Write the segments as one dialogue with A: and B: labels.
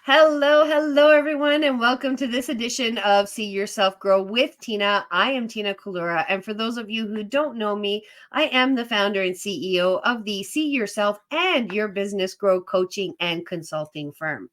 A: Hello, everyone, and welcome to this edition of See Yourself Grow with Tina. I am Tina Collura, and for those of you who don't know me, I am the founder and CEO of the See Yourself and Your Business Grow coaching and consulting firm.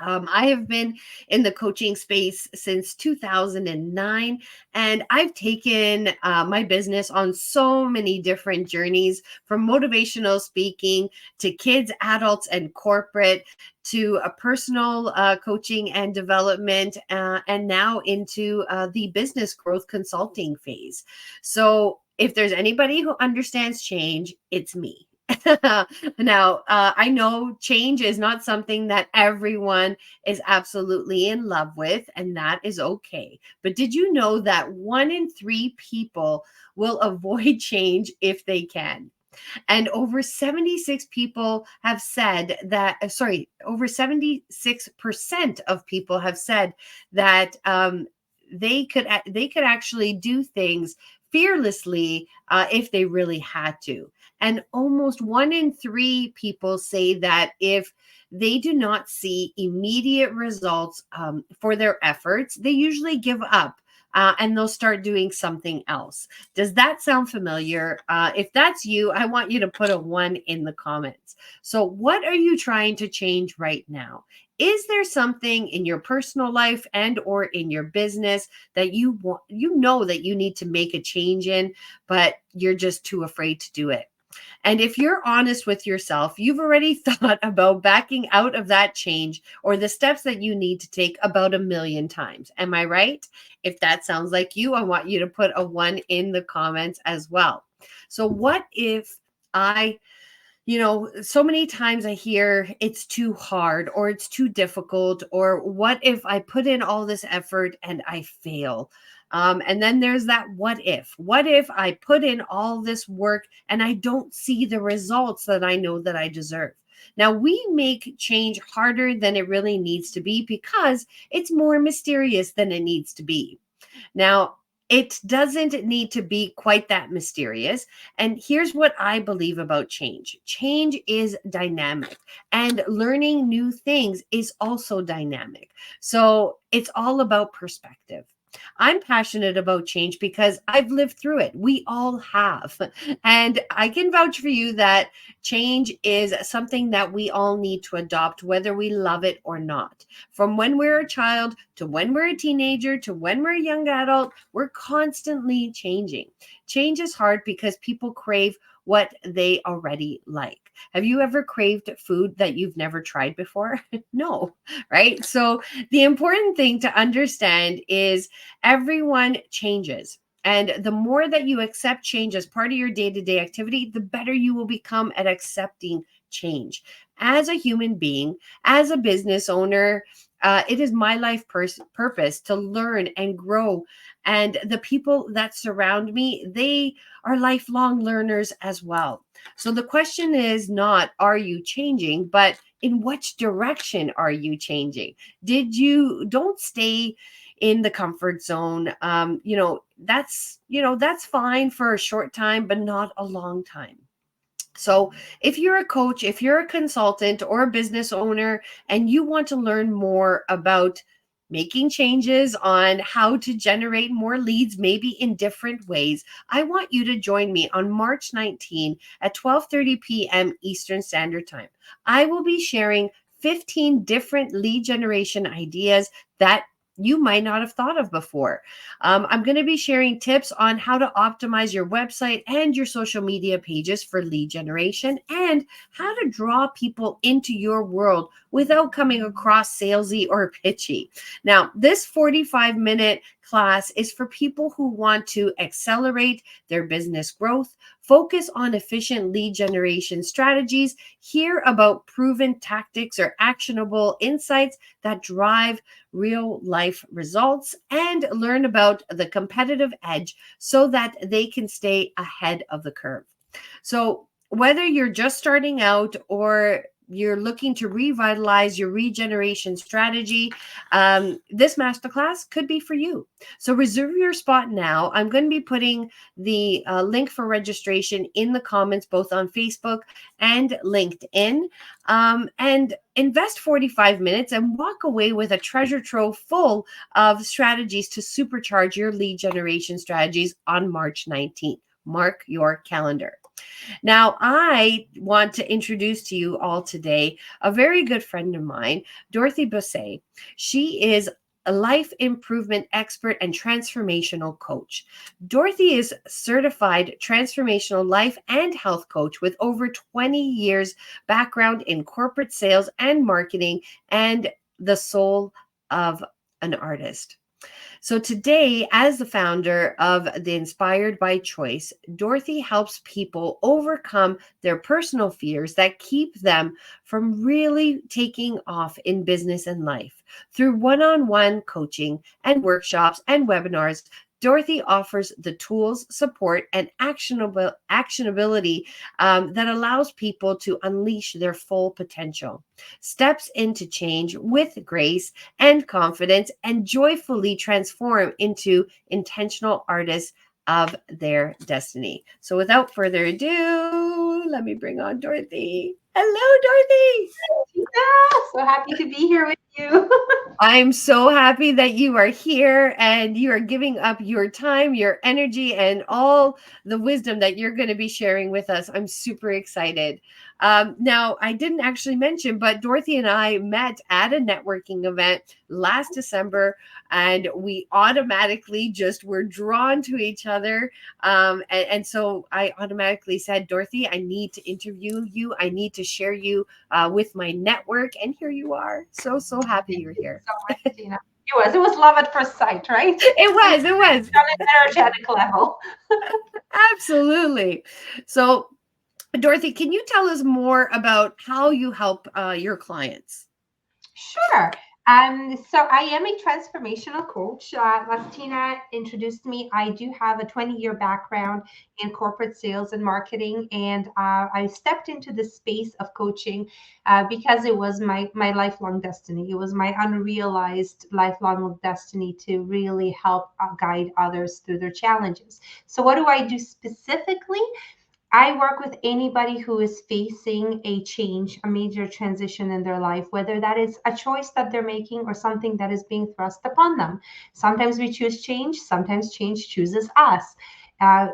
A: I have been in the coaching space since 2009, and I've taken my business on so many different journeys from motivational speaking to kids, adults, and corporate to a personal coaching and development, and now into the business growth consulting phase. So, if there's anybody who understands change, it's me. Now, I know change is not something that everyone is absolutely in love with, and that is okay. But did you know that 1 in 3 people will avoid change if they can? And over 76 people have said that, over 76% of people have said that they could actually do things fearlessly if they really had to. And almost 1 in 3 people say that if they do not see immediate results for their efforts, they usually give up. And they'll start doing something else. Does that sound familiar? If that's you, I want you to put a 1 in the comments. So, what are you trying to change right now? Is there something in your personal life and or in your business that you know that you need to make a change in, but you're just too afraid to do it? And if you're honest with yourself, you've already thought about backing out of that change or the steps that you need to take about a million times. Am I right? If that sounds like you, I want you to put a 1 in the comments as well. So, what if so many times I hear it's too hard or it's too difficult, or what if I put in all this effort and I fail? And then there's that what if? What if I put in all this work and I don't see the results that I know that I deserve? Now, we make change harder than it really needs to be because it's more mysterious than it needs to be. Now, it doesn't need to be quite that mysterious. And here's what I believe about change: change is dynamic, and learning new things is also dynamic. So it's all about perspective. I'm passionate about change because I've lived through it. We all have. And I can vouch for you that change is something that we all need to adopt, whether we love it or not. From when we're a child to when we're a teenager to when we're a young adult, we're constantly changing. Change is hard because people crave what they already like. Have you ever craved food that you've never tried before? No, right? So the important thing to understand is everyone changes. And the more that you accept change as part of your day to day activity, the better you will become at accepting change. As a human being, as a business owner, it is my life purpose to learn and grow. And the people that surround me, they are lifelong learners as well. So the question is not, are you changing, but in which direction are you changing? Don't stay in the comfort zone. That's fine for a short time, but not a long time. So, if you're a coach, if you're a consultant or a business owner, and you want to learn more about making changes on how to generate more leads, maybe in different ways, I want you to join me on March 19 at 12:30 p.m. Eastern Standard Time. I will be sharing 15 different lead generation ideas that you might not have thought of before. I'm going to be sharing tips on how to optimize your website and your social media pages for lead generation, and how to draw people into your world without coming across salesy or pitchy. Now, this 45-minute class is for people who want to accelerate their business growth, focus on efficient lead generation strategies, hear about proven tactics or actionable insights that drive real life results, and learn about the competitive edge so that they can stay ahead of the curve. So, whether you're just starting out or you're looking to revitalize your regeneration strategy, this masterclass could be for you. So reserve your spot now. I'm going to be putting the link for registration in the comments, both on Facebook and LinkedIn. And invest 45 minutes and walk away with a treasure trove full of strategies to supercharge your lead generation strategies on March 19th. Mark your calendar. Now, I want to introduce to you all today a very good friend of mine, Dorothy Bossé. She is a life improvement expert and transformational coach. Dorothy is certified transformational life and health coach with over 20 years background in corporate sales and marketing, and the soul of an artist. So today, as the founder of the Inspired by Choice, Dorothy helps people overcome their personal fears that keep them from really taking off in business and life. Through one-on-one coaching and workshops and webinars, Dorothy offers the tools, support, and actionability that allows people to unleash their full potential. Steps into change with grace and confidence, and joyfully transform into intentional artists of their destiny. So without further ado, let me bring on Dorothy. Hello, Dorothy.
B: Yeah, so happy to be here with you.
A: I'm so happy that you are here and you are giving up your time, your energy, and all the wisdom that you're going to be sharing with us. I'm super excited. Now, I didn't actually mention, but Dorothy and I met at a networking event last December, and we automatically just were drawn to each other. And so I automatically said, Dorothy, I need to interview you. I need to share you with my network. And here you are. So, so happy
B: Thank
A: you're
B: you
A: here.
B: so much, Tina. It was love at first sight, right?
A: It
B: We
A: was, it was.
B: on an energetic level.
A: Absolutely. So, Dorothy, can you tell us more about how you help your clients?
B: Sure. So I am a transformational coach. Like Tina introduced me, I do have a 20-year background in corporate sales and marketing, and I stepped into the space of coaching because it was my lifelong destiny. It was my unrealized lifelong destiny to really help guide others through their challenges. So what do I do specifically? I work with anybody who is facing a change, a major transition in their life, whether that is a choice that they're making or something that is being thrust upon them. Sometimes we choose change, sometimes change chooses us.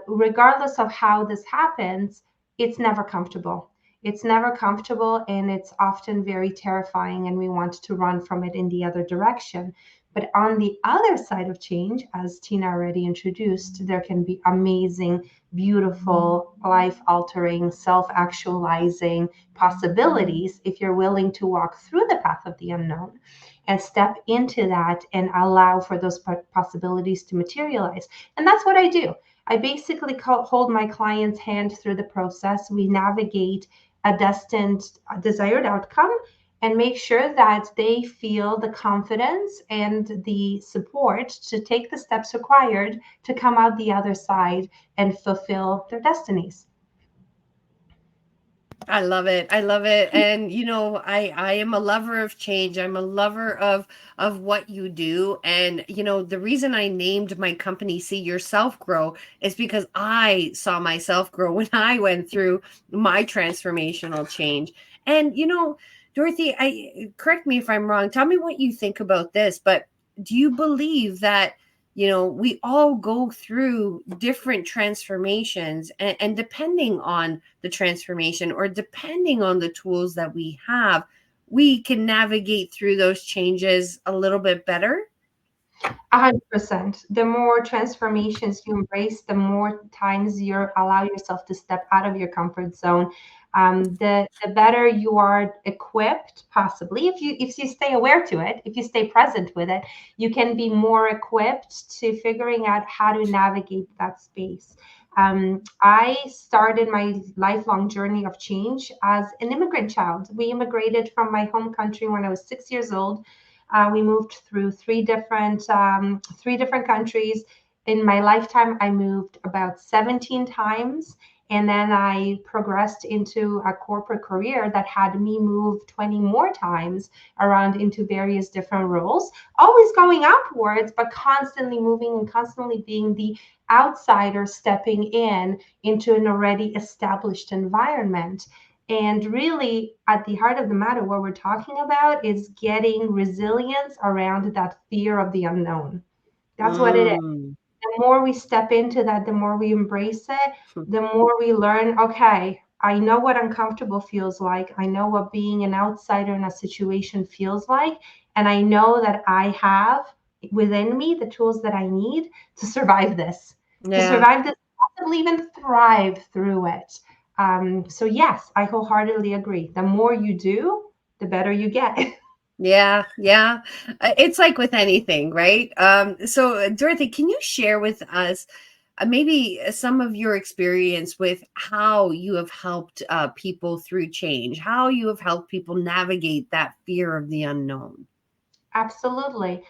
B: Regardless of how this happens, it's never comfortable. It's never comfortable and it's often very terrifying, and we want to run from it in the other direction. But on the other side of change, as Tina already introduced, there can be amazing, beautiful, life altering, self actualizing possibilities if you're willing to walk through the path of the unknown and step into that and allow for those possibilities to materialize. And that's what I do. I basically hold my client's hand through the process. We navigate a destined, desired outcome and make sure that they feel the confidence and the support to take the steps required to come out the other side and fulfill their destinies.
A: I love it. I love it. And I am a lover of change. I'm a lover of what you do. And the reason I named my company See Yourself Grow is because I saw myself grow when I went through my transformational change. And Dorothy, I correct me if I'm wrong. Tell me what you think about this, but do you believe that we all go through different transformations, and depending on the transformation or depending on the tools that we have, we can navigate through those changes a little bit better?
B: 100%. The more transformations you embrace, the more times you allow yourself to step out of your comfort zone. The better you are equipped, possibly, if you stay aware to it, if you stay present with it, you can be more equipped to figuring out how to navigate that space. I started my lifelong journey of change as an immigrant child. We immigrated from my home country when I was 6 years old. We moved through three different countries. In my lifetime, I moved about 17 times, And then I progressed into a corporate career that had me move 20 more times around into various different roles, always going upwards, but constantly moving and constantly being the outsider stepping in into an already established environment. And really, at the heart of the matter, what we're talking about is getting resilience around that fear of the unknown. That's what it is.
A: Mm.
B: The more we step into that, the more we embrace it, the more we learn, okay, I know what uncomfortable feels like. I know what being an outsider in a situation feels like. And I know that I have within me the tools that I need to survive this,
A: Yeah.
B: possibly even thrive through it. So, yes, I wholeheartedly agree. The more you do, the better you get.
A: Yeah, yeah. It's like with anything, right? So, Dorothy, can you share with us maybe some of your experience with how you have helped people through change, how you have helped people navigate that fear of the unknown?
B: Absolutely.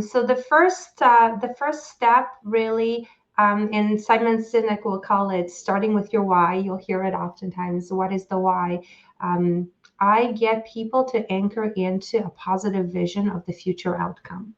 B: So the first step really, and Simon Sinek will call it starting with your why. You'll hear it oftentimes. What is the why? Um, I get people to anchor into a positive vision of the future outcome.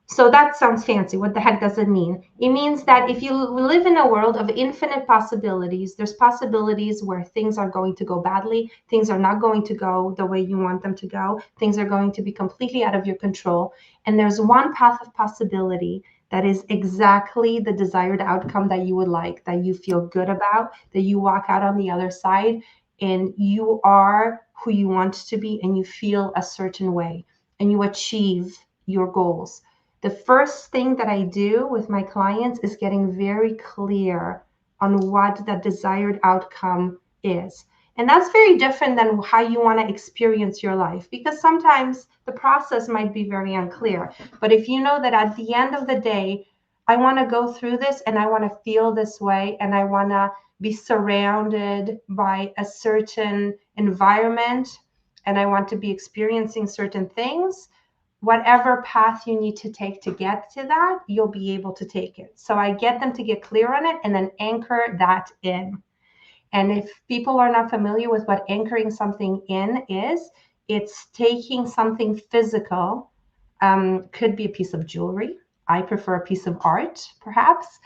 B: So that sounds fancy. What the heck does it mean? It means that if you live in a world of infinite possibilities, there's possibilities where things are going to go badly, things are not going to go the way you want them to go, things are going to be completely out of your control. And there's one path of possibility that is exactly the desired outcome that you would like, that you feel good about, that you walk out on the other side and you are who you want to be and you feel a certain way and you achieve your goals. The first thing that I do with my clients is getting very clear on what that desired outcome is. And that's very different than how you want to experience your life because sometimes the process might be very unclear. But if you know that at the end of the day, I want to go through this and I want to feel this way and I want to be surrounded by a certain environment and I want to be experiencing certain things, whatever path you need to take to get to that, you'll be able to take it. So I get them to get clear on it and then anchor that in. And if people are not familiar with what anchoring something in is, it's taking something physical, could be a piece of jewelry. I prefer a piece of art, perhaps.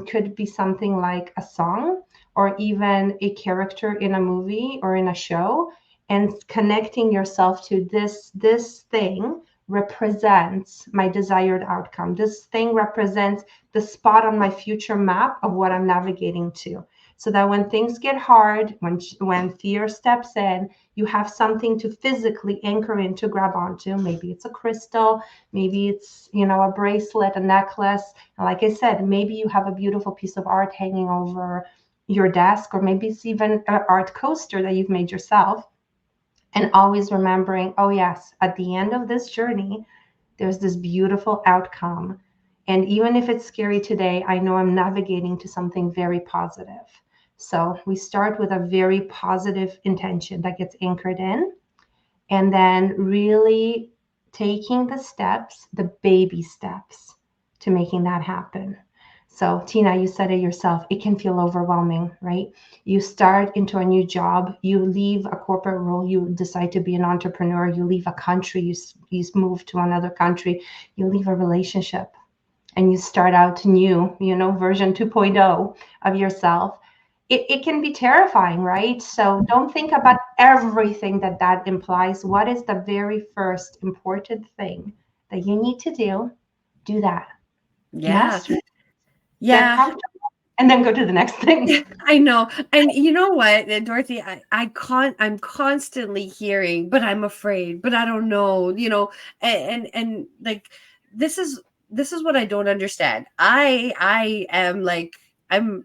B: Could be something like a song or even a character in a movie or in a show, and connecting yourself to this thing represents my desired outcome. This thing represents the spot on my future map of what I'm navigating to, so that when things get hard, when fear steps in, you have something to physically anchor in to grab onto. Maybe it's a crystal, maybe it's, a bracelet, a necklace. And like I said, maybe you have a beautiful piece of art hanging over your desk, or maybe it's even an art coaster that you've made yourself. And always remembering, oh yes, at the end of this journey, there's this beautiful outcome. And even if it's scary today, I know I'm navigating to something very positive. So we start with a very positive intention that gets anchored in, and then really taking the steps, the baby steps to making that happen. So, Tina, you said it yourself, it can feel overwhelming, right? You start into a new job, you leave a corporate role, you decide to be an entrepreneur, you leave a country, you move to another country, you leave a relationship, and you start out new, version 2.0 of yourself. It can be terrifying, right? So don't think about everything that implies. What is the very first important thing that you need to do? Do that.
A: Yeah.
B: Master, get
A: Yeah.
B: comfortable, and then go to the next thing.
A: I know. And you know what, Dorothy, I'm constantly hearing, but I'm afraid, but I don't know, and like this is this is what I don't understand. I am like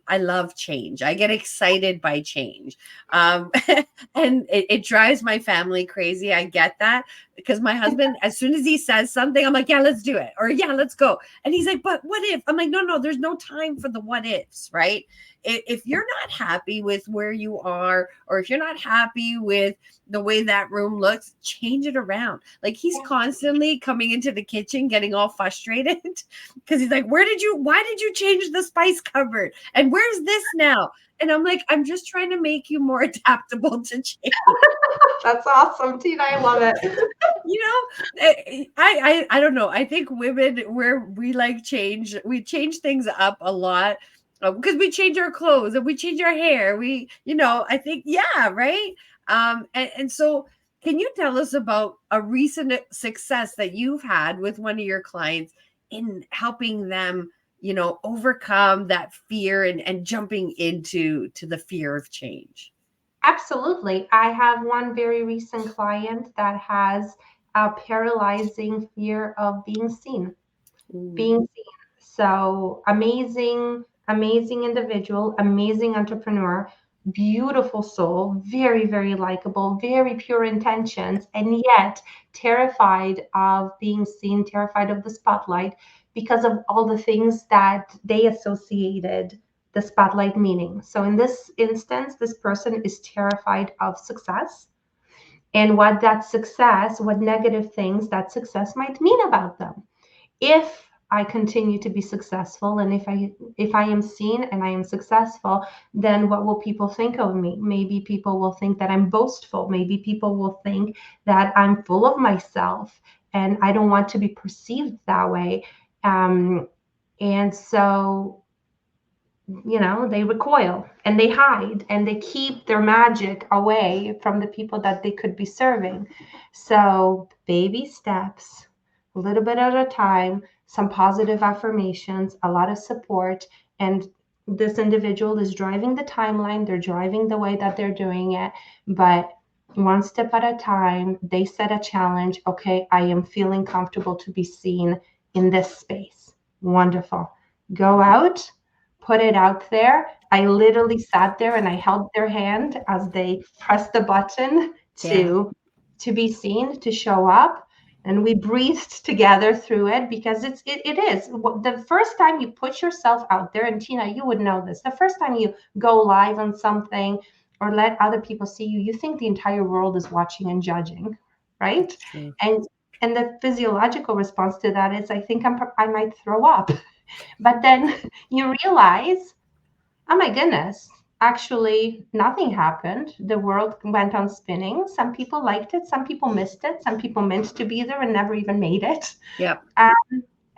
A: I love change. I get excited by change. Um and it drives my family crazy. I get that because my husband, as soon as he says something, I'm like, yeah, let's do it. Or yeah, let's go. And he's like, but what if? I'm like, no, no, there's no time for the what ifs, right? If you're not happy with where you are, or if you're not happy with the way that room looks, change it around. Like he's constantly coming into the kitchen getting all frustrated because he's like, why did you change the spice cupboard? And where's this now? And I'm like, I'm just trying to make you more adaptable to change.
B: That's awesome, Tina. I love it.
A: You know, I don't know. I think women, where we like change, we change things up a lot, because we change our clothes and we change our hair. We, I think, yeah, right. And so, can you tell us about a recent success that you've had with one of your clients in helping them, overcome that fear and jumping into the fear of change?
B: Absolutely. I have one very recent client that has a paralyzing fear of being seen.
A: Mm,
B: Being seen. So amazing, amazing individual, amazing entrepreneur, beautiful soul, very, very likable, very pure intentions, and yet terrified of being seen, terrified of the spotlight because of all the things that they associated the spotlight meaning. So in this instance, this person is terrified of success and what that success, what negative things that success might mean about them. If I continue to be successful and if I am seen and I am successful, then what will people think of me? Maybe people will think that I'm boastful. Maybe people will think that I'm full of myself and I don't want to be perceived that way. And so, they recoil and they hide and they keep their magic away from the people that they could be serving. So, baby steps, a little bit at a time, some positive affirmations, a lot of support. And this individual is driving the timeline, they're driving the way that they're doing it. But one step at a time, they set a challenge. Okay, I am feeling comfortable to be seen in this space. Wonderful. Go out, put it out there. I literally sat there and I held their hand as they pressed the button
A: yeah.
B: to be seen, to show up. And we breathed together through it because it is the first time you put yourself out there. And Tina, you would know this. The first time you go live on something or let other people see you, you think the entire world is watching and judging, right?
A: That's true.
B: And and the physiological response to that is, I think I might throw up. But then you realize, oh my goodness, actually, nothing happened. The world went on spinning. Some people liked it, some people missed it, some people meant to be there and never even made it.
A: Yep.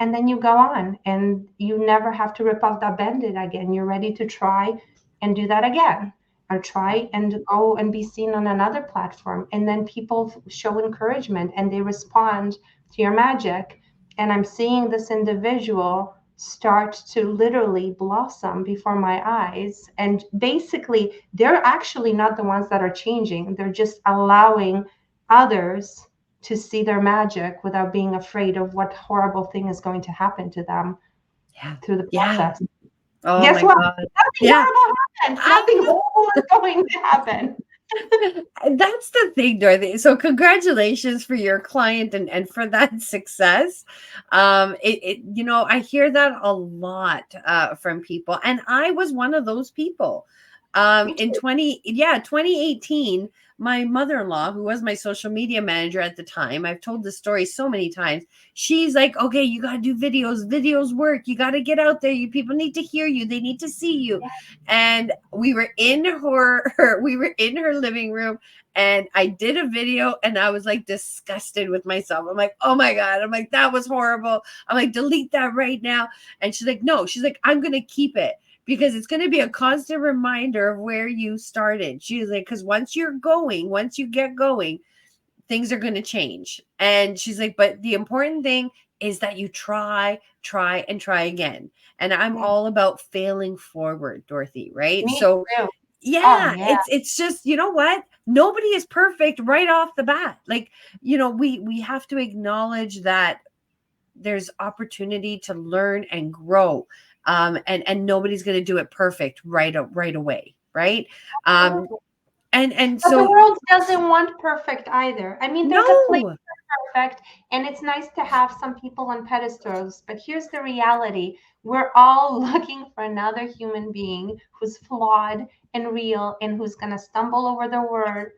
B: And then you go on and you never have to rip off that band-aid again. You're ready to try and do that again, or try and go and be seen on another platform. And then people show encouragement and they respond to your magic. And I'm seeing this individual start to literally blossom before my eyes. And basically, they're actually not the ones that are changing, they're just allowing others to see their magic without being afraid of what horrible thing is going to happen to them
A: Yeah.
B: through the
A: Yeah.
B: process.
A: Oh
B: Guess
A: my
B: what?
A: God.
B: Nothing
A: Yeah.
B: horrible happened.
A: I
B: Nothing
A: know.
B: horrible is going to happen.
A: That's the thing, Dorothy. So congratulations for your client and for that success. I hear that a lot from people. And I was one of those people.
B: Me
A: In
B: too.
A: 2018, my mother-in-law, who was my social media manager at the time, I've told this story so many times. She's like, okay, you got to do videos. Videos work. You got to get out there. You people need to hear you. They need to see you. And we were in her living room, and I did a video, and I was like disgusted with myself. I'm like, oh my God. I'm like, that was horrible. I'm like, delete that right now. And she's like, no. She's like, I'm gonna keep it because it's going to be a constant reminder of where you started. She's like, because once you get going, things are going to change. And she's like, but the important thing is that you try and try again. And I'm
B: Yeah.
A: all about failing forward, Dorothy, right?
B: Me
A: So
B: too. Oh
A: yeah,
B: yeah.
A: it's just, you know what? Nobody is perfect right off the bat. Like, we have to acknowledge that there's opportunity to learn and grow. And nobody's going to do it perfect right away, right? Um,
B: Absolutely.
A: and
B: But the
A: so
B: world doesn't want perfect either. I mean, there's a place
A: no,
B: for perfect, and it's nice to have some people on pedestals. But here's the reality: we're all looking for another human being who's flawed and real, and who's going to stumble over the words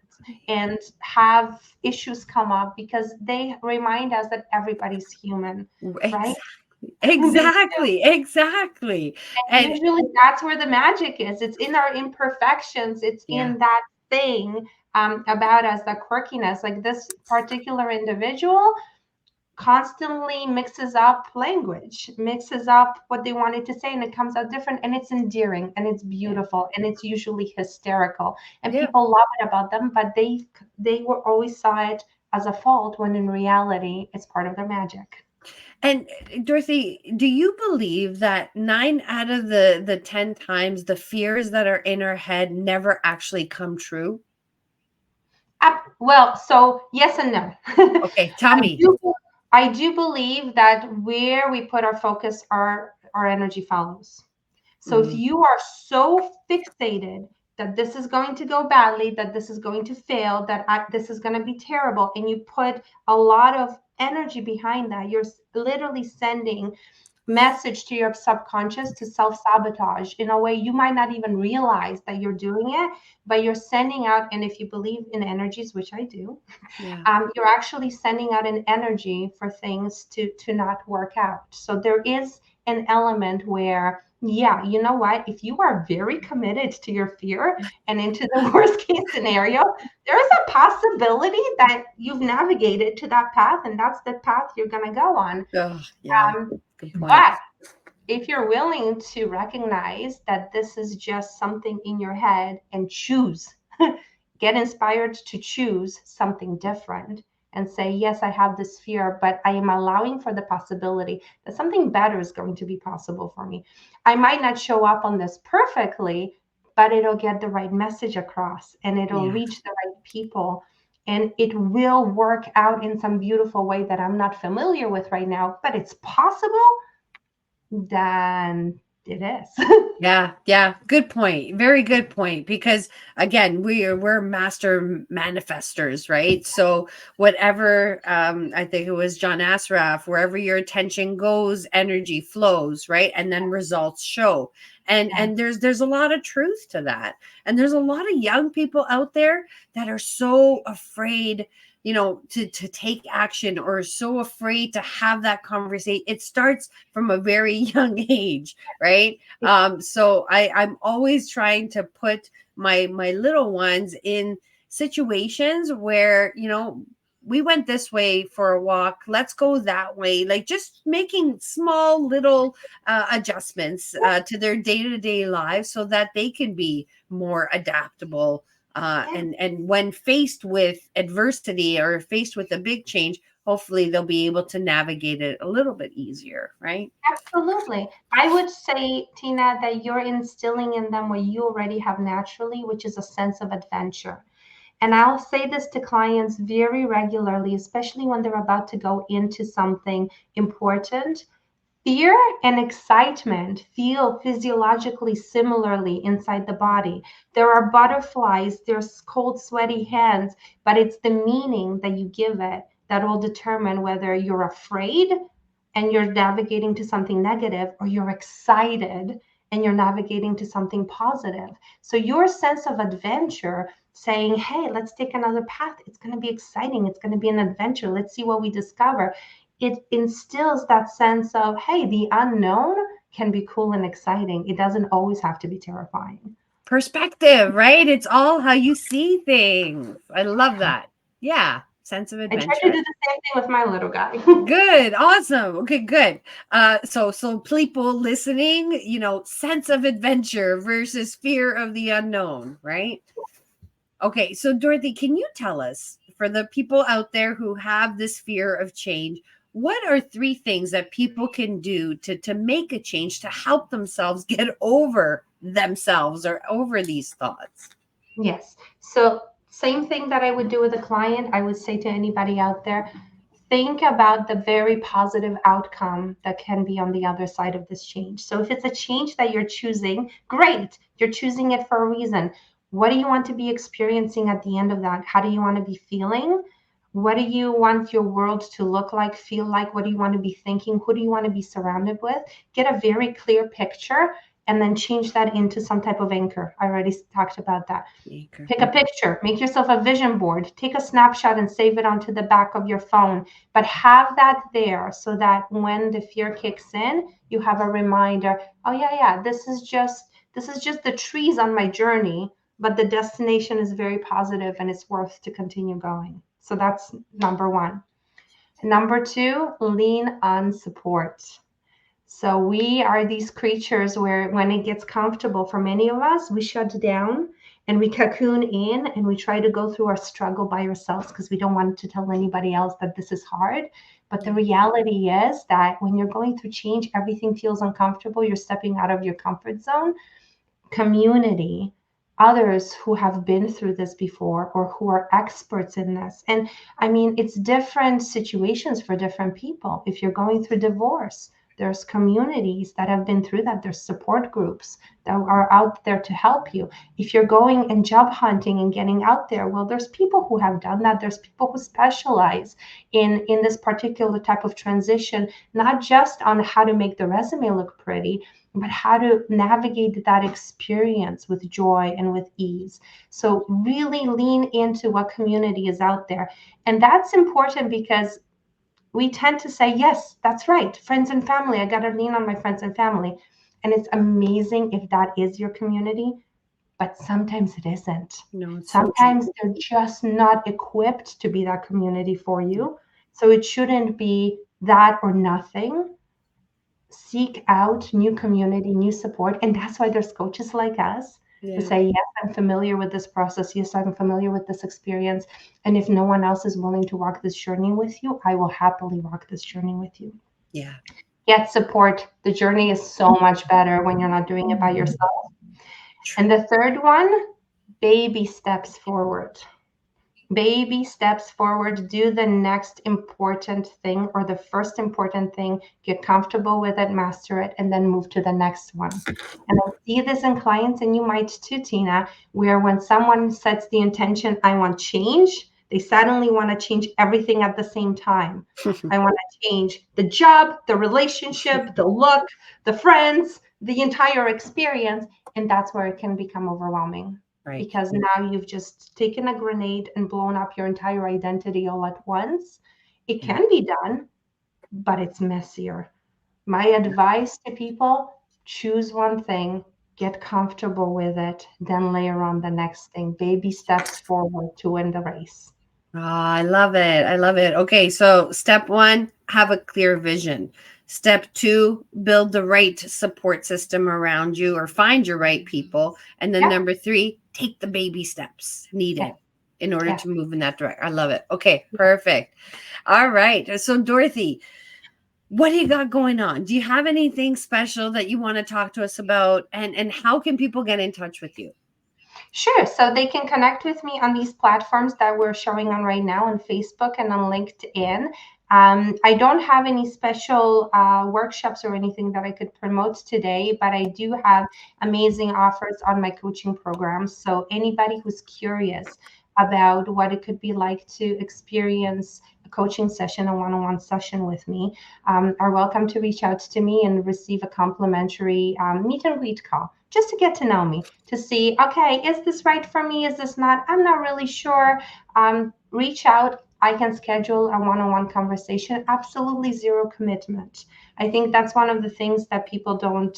B: and have issues come up because they remind us that everybody's human, right?
A: exactly.
B: They do.
A: Exactly, exactly. And
B: Usually that's where the magic is. It's in our imperfections. It's
A: yeah,
B: in that thing about us, the quirkiness. Like this particular individual constantly mixes up language, mixes up what they wanted to say, and it comes out different. And it's endearing and it's
A: yeah,
B: beautiful and it's usually hysterical. And
A: yeah.
B: people love it about them, but they were always saw it as a fault when in reality it's part of their magic.
A: And Dorothy, do you believe that 9 out of the 10 times the fears that are in our head never actually come true?
B: Well, so yes and no.
A: Okay, tell me.
B: do I do believe that where we put our focus, our energy follows. So if
A: Mm,
B: you are so fixated that this is going to go badly, that this is going to fail, that this is going to be terrible, and you put a lot of energy behind that, you're literally sending message to your subconscious to self-sabotage in a way you might not even realize that you're doing it, but you're sending out. And if you believe in energies, which I do,
A: yeah,
B: you're actually sending out an energy for things to not work out. So there is an element where, yeah, you know what? If you are very committed to your fear and into the worst case scenario, there is a possibility that you've navigated to that path, and that's the path you're going to go on.
A: oh, yeah,
B: Um,
A: good point.
B: but if you're willing to recognize that this is just something in your head and choose, get inspired to choose something different and say, yes, I have this fear, but I am allowing for the possibility that something better is going to be possible for me. I might not show up on this perfectly, but it'll get the right message across and it'll
A: Yeah.
B: reach the right people. And it will work out in some beautiful way that I'm not familiar with right now, but it's possible, then it is.
A: Yeah, yeah, good point. Very good point. Because again, we're master manifestors, right? So whatever, I think it was John Asraf, wherever your attention goes, energy flows, right? And then results show. And there's a lot of truth to that. And there's a lot of young people out there that are so afraid, to take action, or so afraid to have that conversation. It starts from a very young age, right? So I'm always trying to put my little ones in situations where, we went this way for a walk, let's go that way, like just making small little adjustments to their day-to-day lives so that they can be more adaptable,
B: Yeah,
A: and when faced with adversity or faced with a big change, hopefully they'll be able to navigate it a little bit easier, right?
B: absolutely. I would say, Tina, that you're instilling in them what you already have naturally, which is a sense of adventure. And I'll say this to clients very regularly, especially when they're about to go into something important. Fear and excitement feel physiologically similarly inside the body. There are butterflies, there's cold, sweaty hands, but it's the meaning that you give it that will determine whether you're afraid and you're navigating to something negative, or you're excited and you're navigating to something positive. So, your sense of adventure saying, hey, let's take another path. It's going to be exciting. It's going to be an adventure. Let's see what we discover. It instills that sense of, hey, the unknown can be cool and exciting. It doesn't always have to be terrifying.
A: Perspective, right? It's all how you see things. I love that. Yeah, sense of
B: I try to
A: adventure.
B: do the same thing with my little guy.
A: Good, awesome. Okay, good. So people listening, sense of adventure versus fear of the unknown, right? Okay, so Dorothy, can you tell us, for the people out there who have this fear of change, what are 3 things that people can do to make a change, to help themselves get over themselves or over these thoughts?
B: Yes. So, same thing that I would do with a client, I would say to anybody out there, think about the very positive outcome that can be on the other side of this change. So if it's a change that you're choosing, great. You're choosing it for a reason. What do you want to be experiencing at the end of that? How do you want to be feeling? What do you want your world to look like, feel like? What do you want to be thinking? Who do you want to be surrounded with? Get a very clear picture and then change that into some type of anchor. I already talked about that.
A: Maker.
B: Pick a picture, make yourself a vision board, take a snapshot and save it onto the back of your phone, but have that there so that when the fear kicks in, you have a reminder, oh yeah, this is just the trees on my journey, but the destination is very positive and it's worth to continue going. So that's number one. Number two, lean on support. So we are these creatures where when it gets comfortable for many of us, we shut down and we cocoon in and we try to go through our struggle by ourselves because we don't want to tell anybody else that this is hard. But the reality is that when you're going through change, everything feels uncomfortable. You're stepping out of your comfort zone. Community, others who have been through this before or who are experts in this. And I mean, it's different situations for different people. If you're going through divorce, there's communities that have been through that. There's support groups that are out there to help you. If you're going and job hunting and getting out there, well, there's people who have done that. There's people who specialize in this particular type of transition, not just on how to make the resume look pretty, but how to navigate that experience with joy and with ease. So really lean into what community is out there. And that's important because we tend to say, yes, that's right, friends and family. I got to lean on my friends and family. And it's amazing if that is your community, but sometimes it isn't.
A: No, it's so true.
B: Sometimes they're just not equipped to be that community for you. So it shouldn't be that or nothing. Seek out new community, new support. And that's why there's coaches like us to
A: Yeah.
B: say, yes, I'm familiar with this process. Yes, I'm familiar with this experience. And if no one else is willing to walk this journey with you, I will happily walk this journey with you.
A: Yeah.
B: Get support. The journey is so much better when you're not doing it by yourself.
A: True.
B: And the third one, baby steps forward. Baby steps forward, do the next important thing or the first important thing, get comfortable with it, master it, and then move to the next one. And I see this in clients, and you might too, Tina, where when someone sets the intention, I want change, they suddenly want to change everything at the same time. I want to change the job, the relationship, the look, the friends, the entire experience. And that's where it can become overwhelming
A: Right.
B: because now you've just taken a grenade and blown up your entire identity all at once. It
A: Yeah.
B: can be done, but it's messier. My advice to people, choose one thing, get comfortable with it, then layer on the next thing. Baby steps forward to win the race.
A: Oh, I love it. I love it. Okay, so step one, have a clear vision. Step two, build the right support system around you or find your right people. And then
B: Yeah,
A: number three, take the baby steps
B: yeah,
A: needed in order
B: yeah.
A: to move in that direction. I love it. Okay, perfect. All right. So, Dorothy, what do you got going on? Do you have anything special that you want to talk to us about? And how can people get in touch with you?
B: Sure. So they can connect with me on these platforms that we're showing on right now on Facebook and on LinkedIn. I don't have any special workshops or anything that I could promote today, but I do have amazing offers on my coaching programs. So anybody who's curious about what it could be like to experience a coaching session, a one-on-one session with me, are welcome to reach out to me and receive a complimentary meet and greet call just to get to know me, to see, okay, is this right for me? Is this not? I'm not really sure. Reach out. I can schedule a one-on-one conversation. Absolutely zero commitment. I think that's one of the things that people don't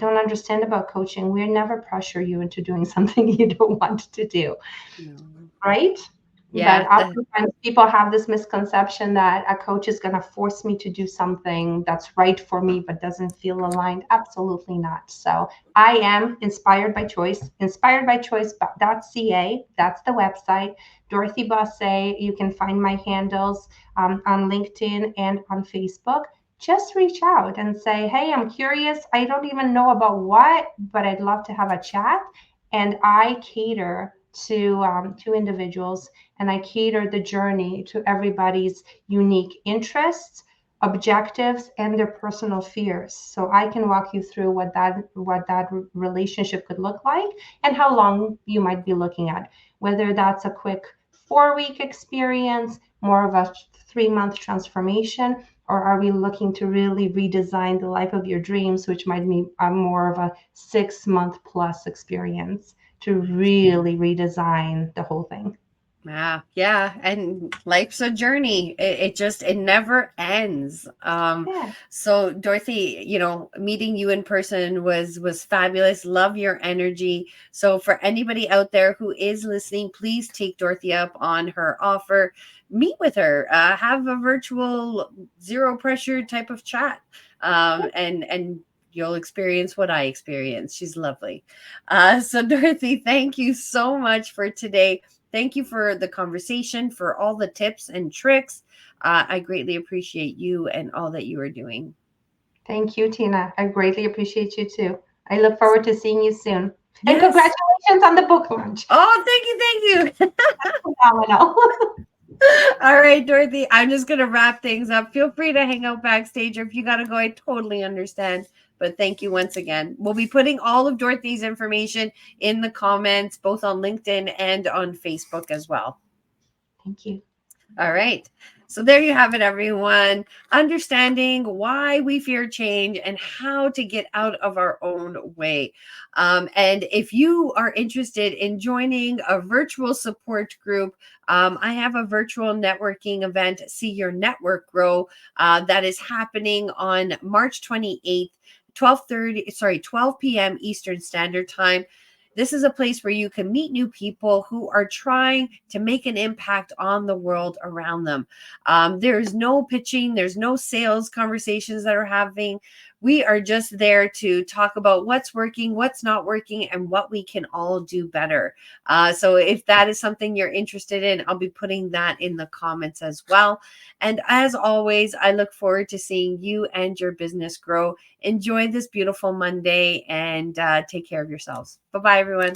B: understand about coaching. We never pressure you into doing something you don't want to do,
A: No.
B: right? But
A: Yeah.
B: oftentimes people have this misconception that a coach is going to force me to do something that's right for me but doesn't feel aligned. Absolutely not. So I am inspired by choice, inspiredbychoice.ca. That's the website. Dorothy Bossé. You can find my handles on LinkedIn and on Facebook. Just reach out and say, hey, I'm curious. I don't even know about what, but I'd love to have a chat. And I cater to individuals, and I cater the journey to everybody's unique interests, objectives, and their personal fears. So I can walk you through what that relationship could look like and how long you might be looking at, whether that's a quick 4-week experience, more of a 3-month transformation, or are we looking to really redesign the life of your dreams, which might be more of a 6 month plus experience to really redesign the whole thing?
A: Yeah, yeah, and life's a journey. It never ends.
B: Yeah.
A: So Dorothy, meeting you in person was fabulous. Love your energy. So for anybody out there who is listening, please take Dorothy up on her offer. Meet with her. Have a virtual zero pressure type of chat. And you'll experience what I experienced. She's lovely. So Dorothy, thank you so much for today. Thank you for the conversation, for all the tips and tricks. I greatly appreciate you and all that you are doing.
B: Thank you, Tina. I greatly appreciate you too. I look forward to seeing you soon. And
A: Yes.
B: congratulations on the book launch.
A: Oh, thank you.
B: Phenomenal.
A: All right, Dorothy, I'm just going to wrap things up. Feel free to hang out backstage, or if you got to go, I totally understand. But thank you once again. We'll be putting all of Dorothy's information in the comments, both on LinkedIn and on Facebook as well.
B: Thank you.
A: All right. So there you have it, everyone. Understanding why we fear change and how to get out of our own way. And if you are interested in joining a virtual support group, I have a virtual networking event, See Your Network Grow, that is happening on March 28th. 12 p.m. Eastern Standard Time. This is a place where you can meet new people who are trying to make an impact on the world around them. There's no pitching, there's no sales conversations that are happening. We are just there to talk about what's working, what's not working, and what we can all do better. So if that is something you're interested in, I'll be putting that in the comments as well. And as always, I look forward to seeing you and your business grow. Enjoy this beautiful Monday and take care of yourselves. Bye-bye, everyone.